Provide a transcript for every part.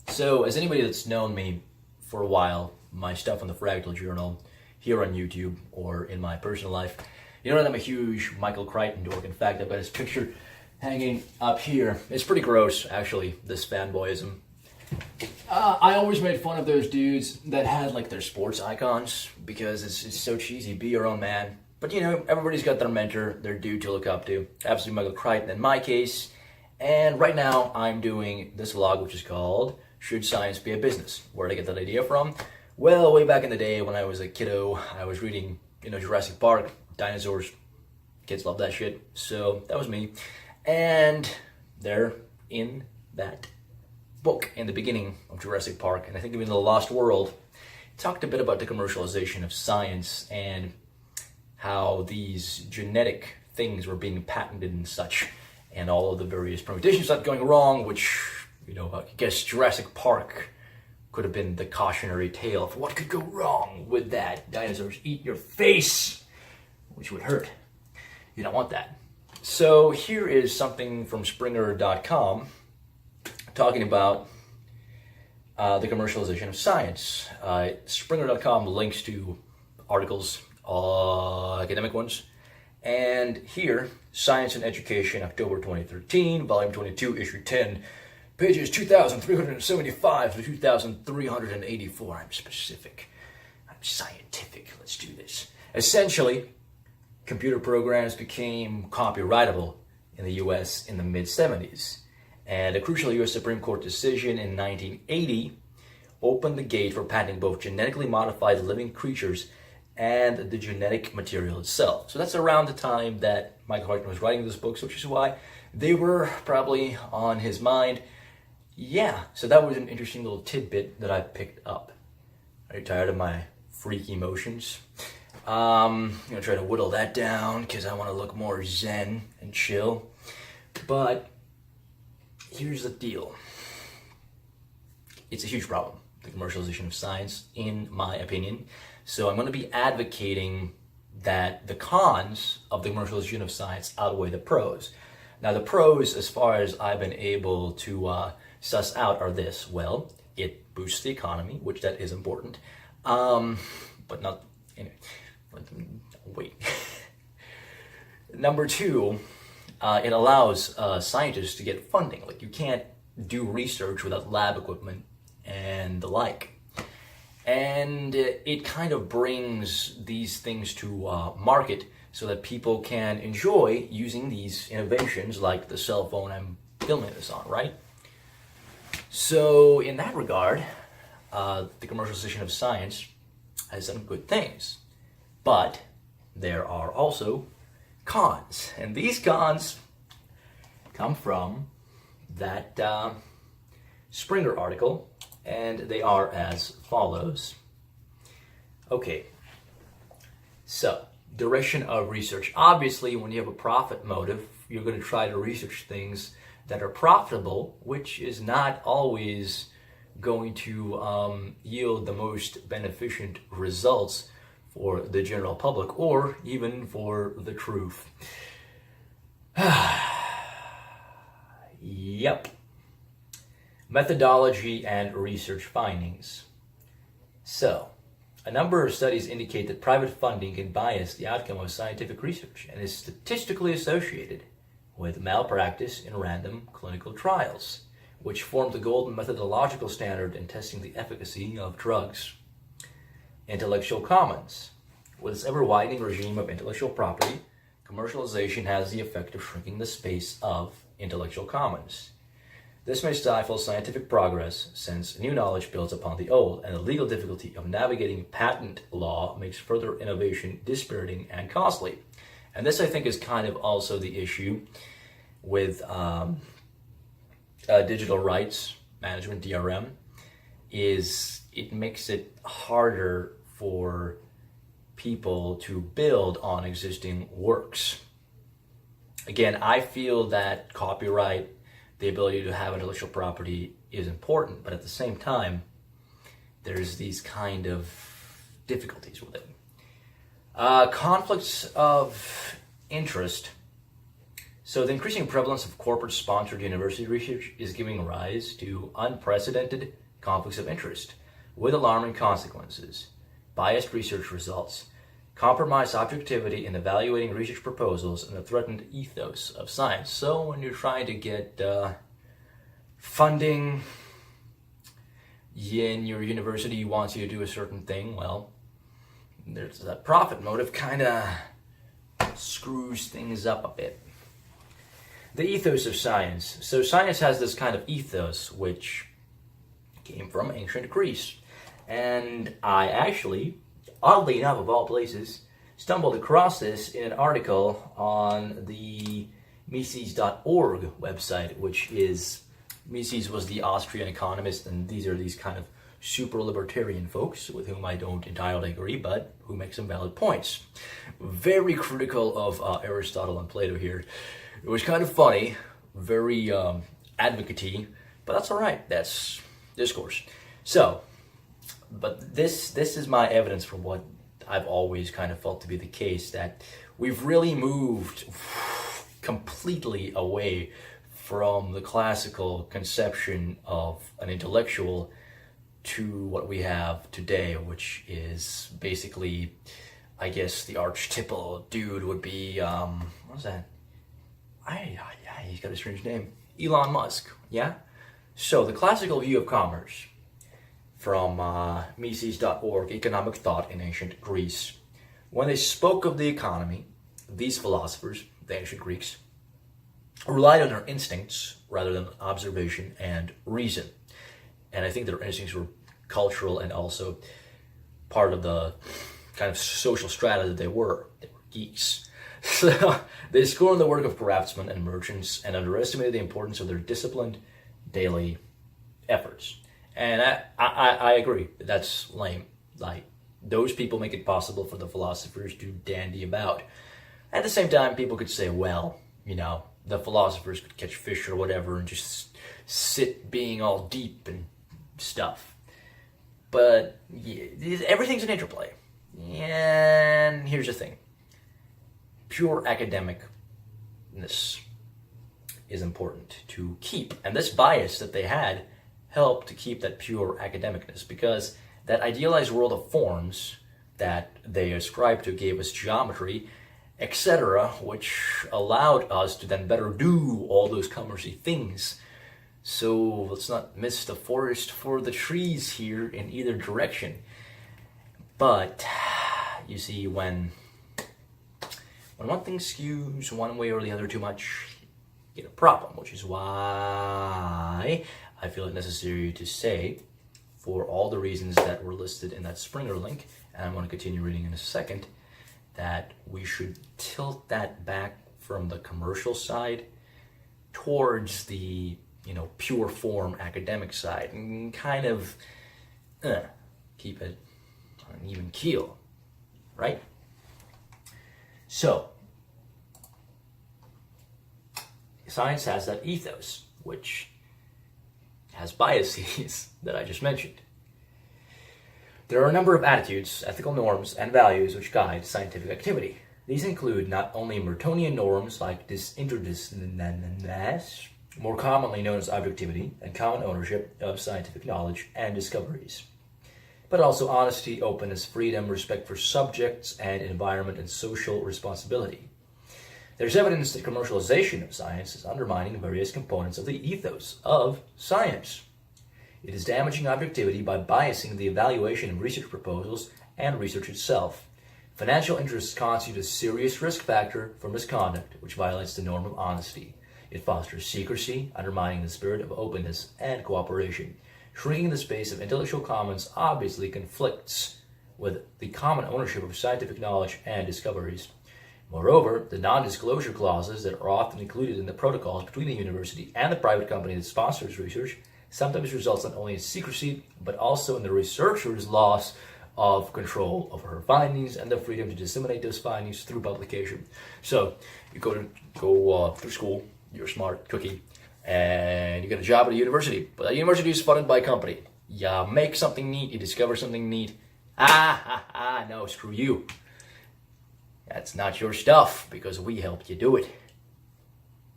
So, as anybody that's known me for a while, my stuff on the Fractal Journal, here on YouTube, or in my personal life, you know that I'm a huge Michael Crichton dork. In fact, I've got his picture hanging up here. It's pretty gross, actually, this fanboyism. I always made fun of those dudes that had like their sports icons because it's so cheesy. Be your own man. But you know, everybody's got their mentor, their dude to look up to. Absolutely Michael Crichton in my case. And right now I'm doing this vlog, which is called Should Science Be a Business? Where did I get that idea from? Well, way back in the day when I was a kiddo, I was reading, Jurassic Park, dinosaurs. Kids love that shit. So that was me. And they're in that book in the beginning of Jurassic Park, and I think even The Lost World, talked a bit about the commercialization of science and how these genetic things were being patented and such, and all of the various permutations that going wrong, which, I guess Jurassic Park could have been the cautionary tale for what could go wrong with that. Dinosaurs eat your face, which would hurt. You don't want that. So here is something from Springer.com talking about the commercialization of science. Springer.com links to articles, academic ones, and here, Science and Education, October 2013, Volume 22, Issue 10, pages 2,375 to 2,384. I'm specific. I'm scientific. Let's do this. Essentially, computer programs became copyrightable in the US in the mid-70s. And a crucial US Supreme Court decision in 1980 opened the gate for patenting both genetically modified living creatures and the genetic material itself. So that's around the time that Michael Crichton was writing this book, which is why they were probably on his mind. Yeah, so that was an interesting little tidbit that I picked up. Are you tired of my freak emotions? I'm going to try to whittle that down because I want to look more zen and chill. But here's the deal. It's a huge problem, the commercialization of science, in my opinion. So I'm going to be advocating that the cons of the commercialization of science outweigh the pros. Now, the pros, as far as I've been able to suss out, are this. Well, it boosts the economy, which that is important. But not, anyway, wait. Number two, it allows scientists to get funding. Like, you can't do research without lab equipment and the like. And it kind of brings these things to market so that people can enjoy using these innovations like the cell phone I'm filming this on, right? So in that regard, the commercialization of science has some good things. But there are also cons. And these cons come from that Springer article, and they are as follows. Okay, so direction of research. Obviously, when you have a profit motive, you're going to try to research things that are profitable, which is not always going to yield the most beneficent results for the general public or even for the truth. Yep. Methodology and research findings. So, a number of studies indicate that private funding can bias the outcome of scientific research and is statistically associated with malpractice in random clinical trials, which form the golden methodological standard in testing the efficacy of drugs. Intellectual commons. With its ever-widening regime of intellectual property, commercialization has the effect of shrinking the space of intellectual commons. This may stifle scientific progress since new knowledge builds upon the old, and the legal difficulty of navigating patent law makes further innovation dispiriting and costly. And this, I think, is kind of also the issue with digital rights management, DRM, is it makes it harder for people to build on existing works. Again, I feel that copyright, the ability to have intellectual property, is important, but at the same time, there's these kind of difficulties with it. Conflicts of interest So the increasing prevalence of corporate-sponsored university research is giving rise to unprecedented conflicts of interest with alarming consequences, biased research results, compromised objectivity in evaluating research proposals, and a threatened ethos of science. So when you're trying to get funding and your university wants you to do a certain thing, well, there's that profit motive kind of screws things up a bit. The ethos of science. So science has this kind of ethos which came from ancient Greece. And I actually, oddly enough, of all places, stumbled across this in an article on the Mises.org website, which is, Mises was the Austrian economist, and these are these kind of super libertarian folks with whom I don't entirely agree, but who make some valid points. Very critical of Aristotle and Plato here. It was kind of funny, very advocate-y, but that's all right. That's discourse. So, but this is my evidence for what I've always kind of felt to be the case, that we've really moved completely away from the classical conception of an intellectual to what we have today, which is basically, I guess, the archetypal dude would be, what's that? He's got a strange name. Elon Musk, yeah? So the classical view of commerce from Mises.org, Economic Thought in Ancient Greece. When they spoke of the economy, these philosophers, the ancient Greeks, relied on their instincts rather than observation and reason. And I think their instincts were cultural and also part of the kind of social strata that they were. They were geeks. So they scorned the work of craftsmen and merchants and underestimated the importance of their disciplined daily efforts. And I agree. That's lame. Like, those people make it possible for the philosophers to dandy about. At the same time, people could say, well, you know, the philosophers could catch fish or whatever and just sit being all deep and stuff. But yeah, everything's an interplay. And here's the thing. Pure academicness is important to keep. And this bias that they had helped to keep that pure academicness, because that idealized world of forms that they ascribed to gave us geometry, etc., which allowed us to then better do all those commercy things. So let's not miss the forest for the trees here in either direction. But you see, when one thing skews one way or the other too much, you get a problem, which is why I feel it necessary to say, for all the reasons that were listed in that Springer link, and I'm going to continue reading in a second, that we should tilt that back from the commercial side towards the, pure form academic side, and kind of keep it on an even keel, right? So, science has that ethos, which has biases that I just mentioned. There are a number of attitudes, ethical norms, and values which guide scientific activity. These include not only Mertonian norms like interdisciplinarity, more commonly known as objectivity, and common ownership of scientific knowledge and discoveries, but also honesty, openness, freedom, respect for subjects and environment, and social responsibility. There's evidence that commercialization of science is undermining various components of the ethos of science. It is damaging objectivity by biasing the evaluation of research proposals and research itself. Financial interests constitute a serious risk factor for misconduct, which violates the norm of honesty. It fosters secrecy, undermining the spirit of openness and cooperation. Shrinking the space of intellectual commons obviously conflicts with the common ownership of scientific knowledge and discoveries. Moreover, the non-disclosure clauses that are often included in the protocols between the university and the private company that sponsors research sometimes results not only in secrecy, but also in the researcher's loss of control over her findings and the freedom to disseminate those findings through publication. So, you go through school, you're a smart cookie, and you get a job at a university. But that university is funded by a company. You make something neat, you discover something neat. No, screw you. That's not your stuff, because we helped you do it.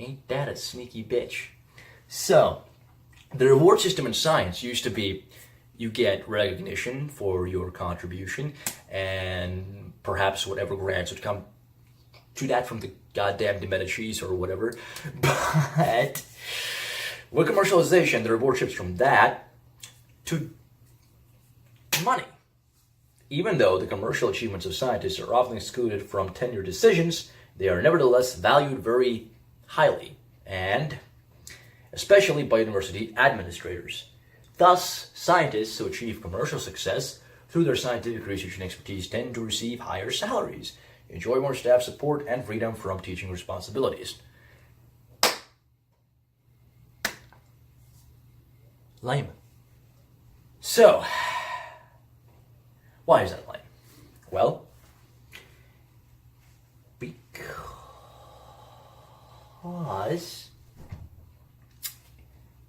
Ain't that a sneaky bitch? So, the reward system in science used to be you get recognition for your contribution and perhaps whatever grants would come to that from the goddamn De Medicis or whatever. But with commercialization, the reward shifts from that to money. Even though the commercial achievements of scientists are often excluded from tenure decisions, they are nevertheless valued very highly, and especially by university administrators. Thus, scientists who achieve commercial success through their scientific research and expertise tend to receive higher salaries, enjoy more staff support, and freedom from teaching responsibilities. Layman. So, why is that lame? Well, because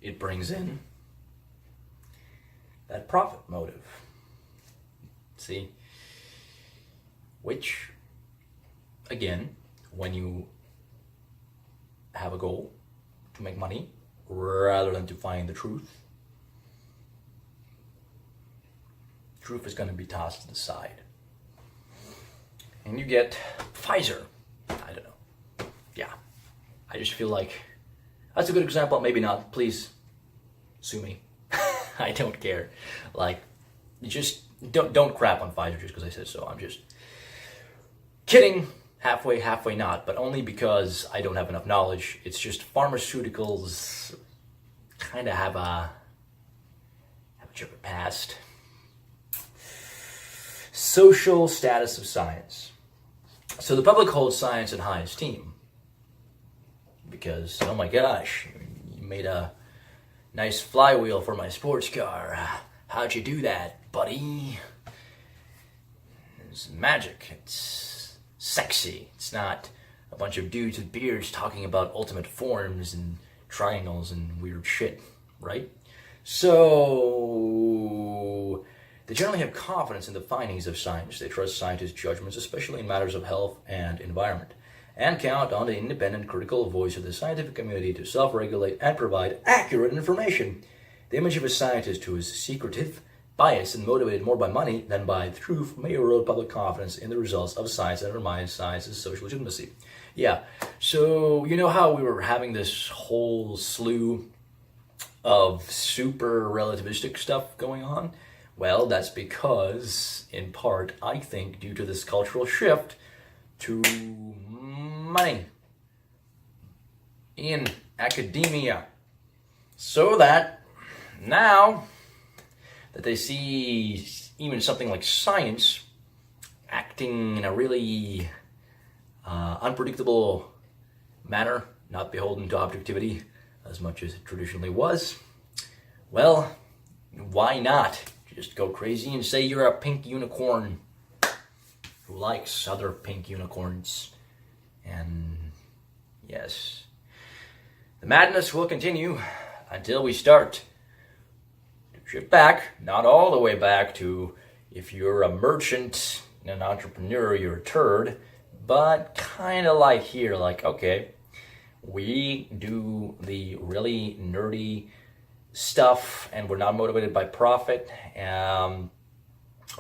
it brings in that profit motive. See? Which, again, when you have a goal to make money rather than to find the truth is going to be tossed to the side. And you get Pfizer. I don't know. Yeah. I just feel like that's a good example. Maybe not. Please sue me. I don't care. Like, you just don't crap on Pfizer just because I said so. I'm just kidding. Halfway not. But only because I don't have enough knowledge. It's just pharmaceuticals kind of have a checkered past. Social status of science. So the public holds science in high esteem because, oh my gosh, you made a nice flywheel for my sports car. How'd you do that, buddy? It's magic. It's sexy. It's not a bunch of dudes with beards talking about ultimate forms and triangles and weird shit, right? So they generally have confidence in the findings of science. They trust scientists' judgments, especially in matters of health and environment, and count on the independent, critical voice of the scientific community to self-regulate and provide accurate information. The image of a scientist who is secretive, biased, and motivated more by money than by truth may erode public confidence in the results of science and undermine science's social legitimacy. Yeah, so you know how we were having this whole slew of super relativistic stuff going on? Well, that's because, in part, I think, due to this cultural shift to money in academia. So that now that they see even something like science acting in a really unpredictable manner, not beholden to objectivity as much as it traditionally was, well, why not just go crazy and say you're a pink unicorn who likes other pink unicorns? And yes, the madness will continue until we start to shift back, not all the way back to if you're a merchant and an entrepreneur, you're a turd, but kind of like here, like, okay, we do the really nerdy stuff and we're not motivated by profit.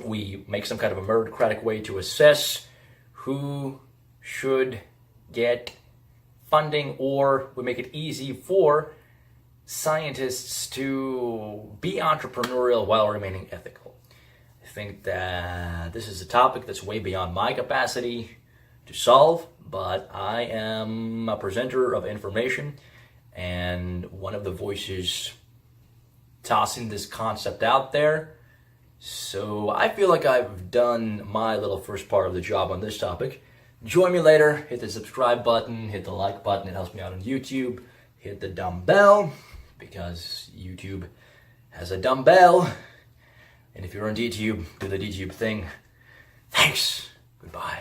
We make some kind of a meritocratic way to assess who should get funding, or we make it easy for scientists to be entrepreneurial while remaining ethical. I think that this is a topic that's way beyond my capacity to solve, but I am a presenter of information and one of the voices tossing this concept out there. So I feel like I've done my little first part of the job on this topic. Join me later. Hit the subscribe button, hit the like button. It helps me out on YouTube. Hit the dumb bell, because YouTube has a dumb bell. And if you're on DTube, do the DTube thing. Thanks. Goodbye.